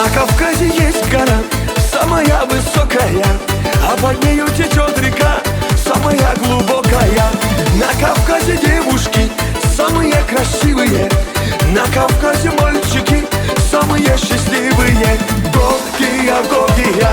На Кавказе есть гора, самая высокая, а под нею течет река, самая глубокая. На Кавказе девушки самые красивые, на Кавказе мальчики самые счастливые. Гогия, Гогия,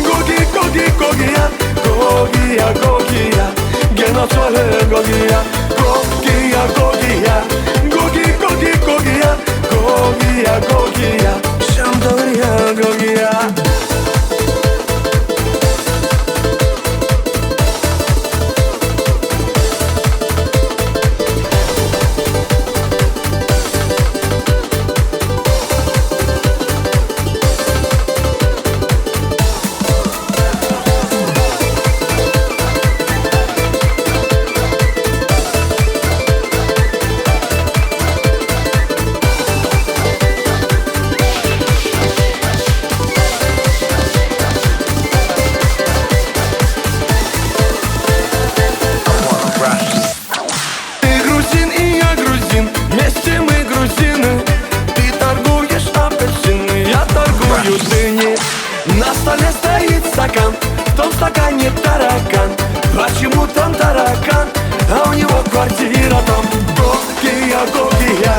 Гоги, Гоги, Гогия, Гогия, Гогия, геноцоле Гогия. Гогия, Гогия, Гоги, Гоги, Гогия, Гогия, Гогия, Шамдория, Гогия. На столе стоит стакан, в том стакане таракан. Почему там таракан, а у него квартира там? Гогия, Гогия,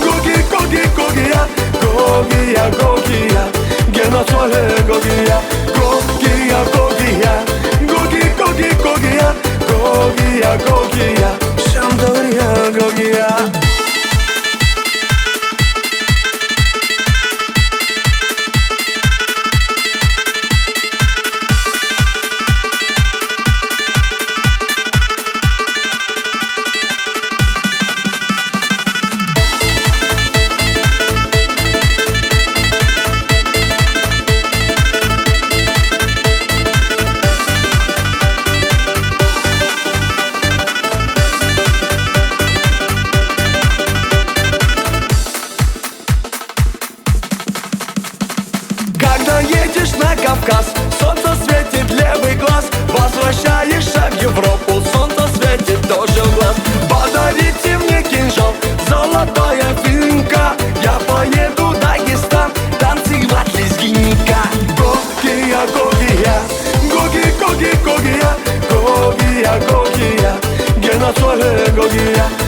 Гоги, Гоги, Гогия, Гогия, Гогия, геноцоле Гогия. Гогия, Гогия, Гоги, Гоги, Гогия, Гогия, Гогия, Шамдория, Гогия. Когда едешь на Кавказ, солнце светит левый глаз. Возвращаешься в Европу, солнце светит тоже в глаз. Подарите мне кинжал, золотая финка, я поеду в Дагестан танцевать лезгинка. Гогия, Гогия, Гоги, Гоги, Гогия, Гогия, Гогия, геноцоле Гогия.